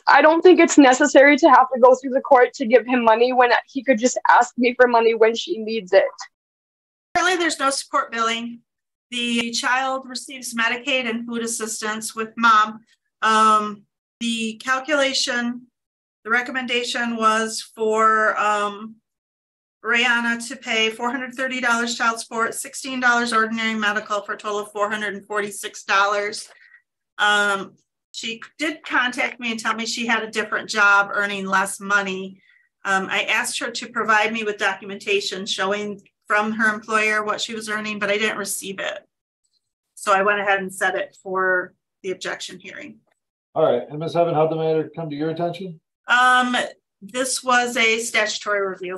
I don't think it's necessary to have to go through the court to give him money when he could just ask me for money when she needs it. Currently, there's no support billing. The child receives Medicaid and food assistance with mom. The calculation, the recommendation was for Rihanna to pay $430 child support, $16 ordinary medical for a total of $446. She did contact me and tell me she had a different job earning less money. I asked her to provide me with documentation showing from her employer what she was earning, but I didn't receive it. So I went ahead and set it for the objection hearing. All right. And Ms. Heaven, how'd the matter come to your attention? This was a statutory review.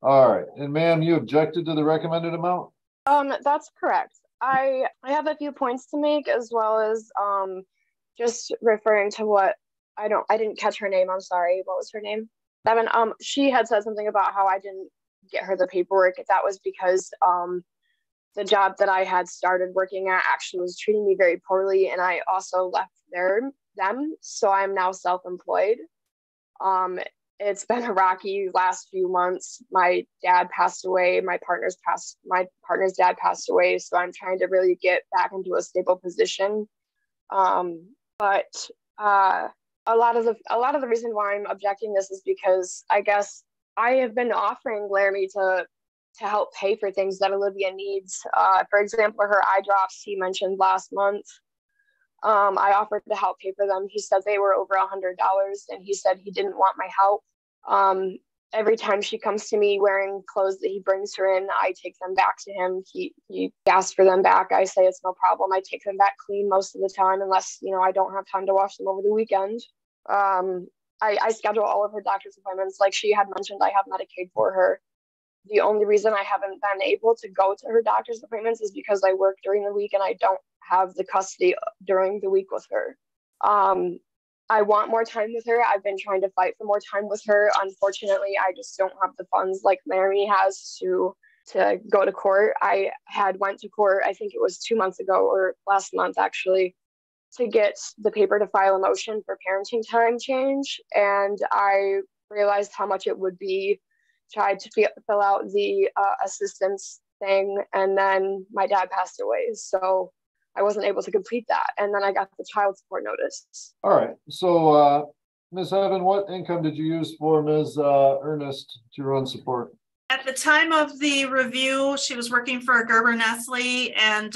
All right. And ma'am, you objected to the recommended amount? That's correct. I have a few points to make, as well as just referring to what I didn't catch her name. I'm sorry. What was her name? Devin. She had said something about how I didn't get her the paperwork. That was because the job that I had started working at actually was treating me very poorly, and I also left them. So I'm now self-employed. It's been a rocky last few months. My dad passed away. My partner's dad passed away. So I'm trying to really get back into a stable position. But a lot of the reason why I'm objecting this is because I guess I have been offering Laramie to help pay for things that Olivia needs. For example, her eye drops he mentioned last month. I offered to help pay for them. He said they were over $100, and he said he didn't want my help. Every time she comes to me wearing clothes that he brings her in, I take them back to him. He asks for them back. I say it's no problem. I take them back clean most of the time, unless, I don't have time to wash them over the weekend. I schedule all of her doctor's appointments. Like she had mentioned, I have Medicaid for her. The only reason I haven't been able to go to her doctor's appointments is because I work during the week and I don't have the custody during the week with her. I want more time with her. I've been trying to fight for more time with her. Unfortunately, I just don't have the funds like Laramie has to go to court. I had went to court, I think it was 2 months ago or last month actually, to get the paper to file a motion for parenting time change. And I realized how much it would be. Tried to fill out the assistance thing, and then my dad passed away. So I wasn't able to complete that. And then I got the child support notice. All right. So, Ms. Evan, what income did you use for Ms. Ernest to run support? At the time of the review, she was working for Gerber Nestle, and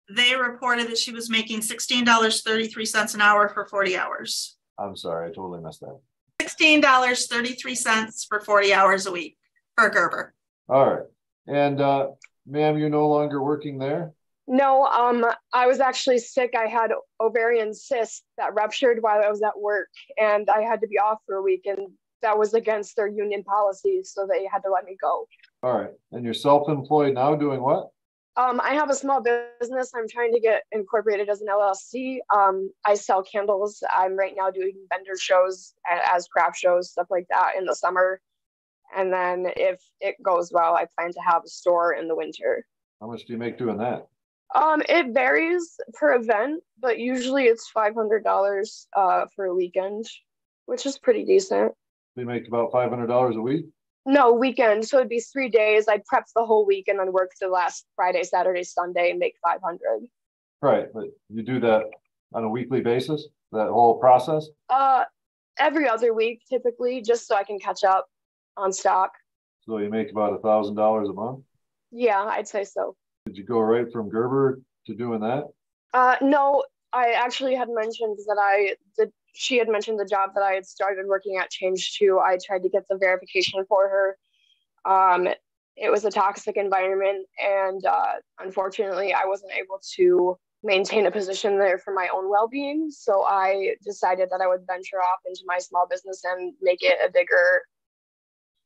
they reported that she was making $16.33 an hour for 40 hours. I'm sorry, I totally missed that. $16.33 for 40 hours a week for Gerber. All right. And ma'am, you're no longer working there? No, I was actually sick. I had ovarian cyst that ruptured while I was at work, and I had to be off for a week, and that was against their union policies, so they had to let me go. All right. And you're self-employed now doing what? I have a small business. I'm trying to get incorporated as an LLC. I sell candles. I'm right now doing vendor shows as craft shows, stuff like that in the summer. And then if it goes well, I plan to have a store in the winter. How much do you make doing that? It varies per event, but usually it's $500 for a weekend, which is pretty decent. You make about $500 a week? No, weekend. So it'd be 3 days. I'd prep the whole week and then work the last Friday, Saturday, Sunday and make 500. Right. But you do that on a weekly basis, that whole process? Every other week, typically, just so I can catch up on stock. So you make about $1,000 a month? Yeah, I'd say so. Did you go right from Gerber to doing that? No, I actually had mentioned that she had mentioned the job that I had started working at changed to. I tried to get the verification for her. It was a toxic environment, and unfortunately, I wasn't able to maintain a position there for my own well-being. So I decided that I would venture off into my small business and make it a bigger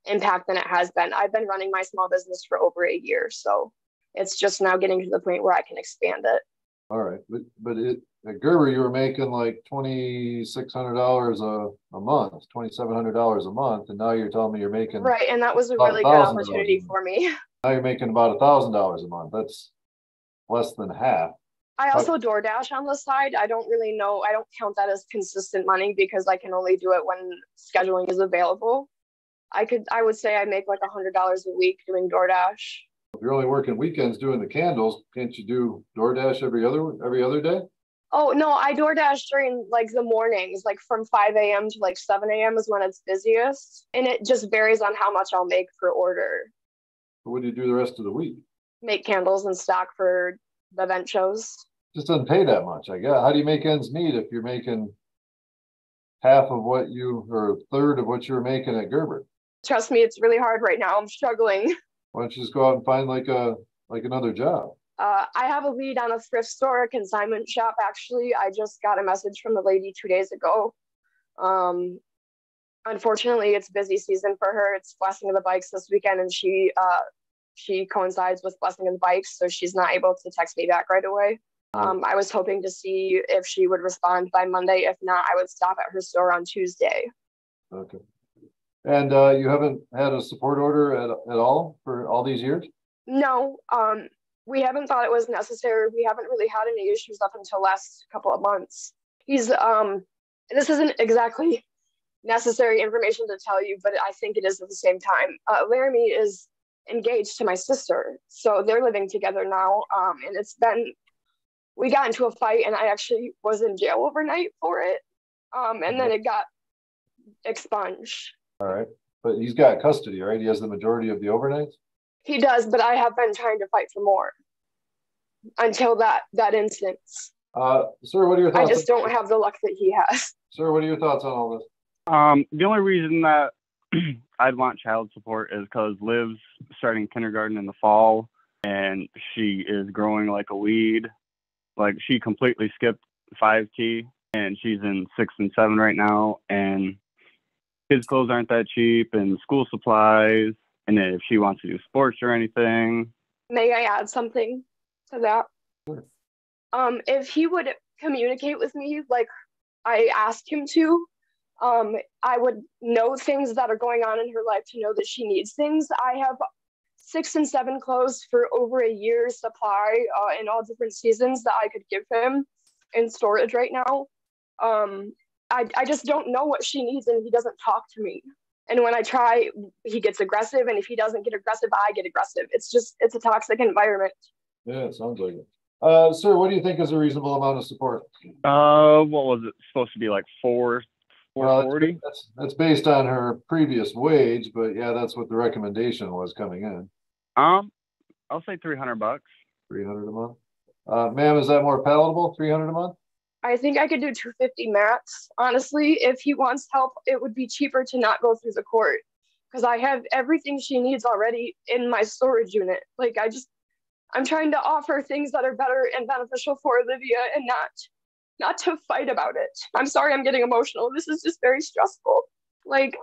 impact than it has been. I've been running my small business for over a year, so it's just now getting to the point where I can expand it. All right, but at Gerber, you were making like $2,600 a month, $2,700 a month, and now you're telling me you're making right, and that was a really good opportunity for me. Now you're making about $1,000 a month. That's less than half. I also Doordash on the side. I don't really know. I don't count that as consistent money because I can only do it when scheduling is available. I would say I make like $100 a week doing Doordash. If you're only working weekends doing the candles, can't you do DoorDash every other day? Oh no, I Doordash during like the mornings, like from 5 a.m. to like 7 a.m. is when it's busiest. And it just varies on how much I'll make per order. What do you do the rest of the week? Make candles and stock for the event shows. Just doesn't pay that much, I guess. How do you make ends meet if you're making half of what you, or a third of what you were making at Gerber? Trust me, it's really hard right now. I'm struggling. Why don't you just go out and find like another job? I have a lead on a thrift store, a consignment shop. Actually, I just got a message from the lady 2 days ago. Unfortunately, it's busy season for her. It's Blessing of the Bikes this weekend, and she coincides with Blessing of the Bikes, so she's not able to text me back right away. I was hoping to see if she would respond by Monday. If not, I would stop at her store on Tuesday. Okay. And you haven't had a support order at all for all these years? No, we haven't thought it was necessary. We haven't really had any issues up until last couple of months. This isn't exactly necessary information to tell you, but I think it is at the same time. Laramie is engaged to my sister, so they're living together now. And we got into a fight, and I actually was in jail overnight for it. And then it got expunged. All right, but he's got custody, right? He has the majority of the overnights? He does, but I have been trying to fight for more until that instance. Sir, what are your thoughts? I just don't have the luck that he has. Sir, what are your thoughts on all this? The only reason that I'd want child support is because Liv's starting kindergarten in the fall, and she is growing like a weed. Like, she completely skipped 5T, and she's in 6 and 7 right now, and kids' clothes aren't that cheap, and school supplies, and if she wants to do sports or anything. May I add something to that? Sure. If he would communicate with me like I asked him to, I would know things that are going on in her life to know that she needs things. I have 6 and 7 clothes for over a year's supply in all different seasons that I could give him in storage right now. I just don't know what she needs, and he doesn't talk to me. And when I try, he gets aggressive, and if he doesn't get aggressive, I get aggressive. It's a toxic environment. Yeah, it sounds like it. Sir, what do you think is a reasonable amount of support? What was it supposed to be, like $440? That's based on her previous wage, but yeah, that's what the recommendation was coming in. I'll say $300. 300 a month. Ma'am, is that more palatable? 300 a month? I think I could do 250 max. Honestly, if he wants help, it would be cheaper to not go through the court because I have everything she needs already in my storage unit. Like, I'm trying to offer things that are better and beneficial for Olivia and not to fight about it. I'm sorry I'm getting emotional. This is just very stressful. Like,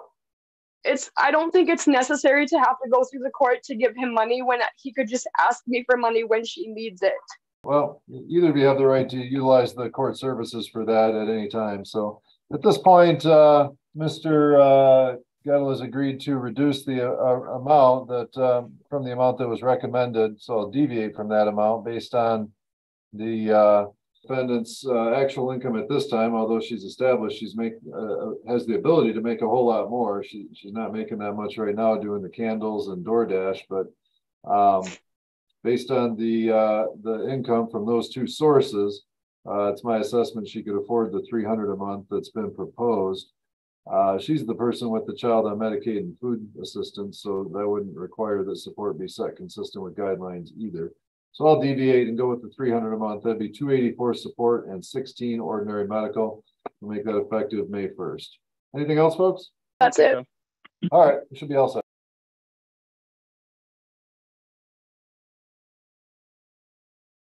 I don't think it's necessary to have to go through the court to give him money when he could just ask me for money when she needs it. Well, either of you have the right to utilize the court services for that at any time. So at this point, Mr. Gettle has agreed to reduce the amount that from the amount that was recommended. So I'll deviate from that amount based on the defendant's actual income at this time. Although she's established, has the ability to make a whole lot more. She's not making that much right now doing the candles and Doordash, but based on the income from those two sources, it's my assessment she could afford the $300 a month that's been proposed. She's the person with the child on Medicaid and food assistance, so that wouldn't require that support be set consistent with guidelines either. So I'll deviate and go with the $300 a month. That'd be $280 for support and $16 ordinary medical. We'll make that effective May 1st. Anything else, folks? That's it. All right, we should be all set.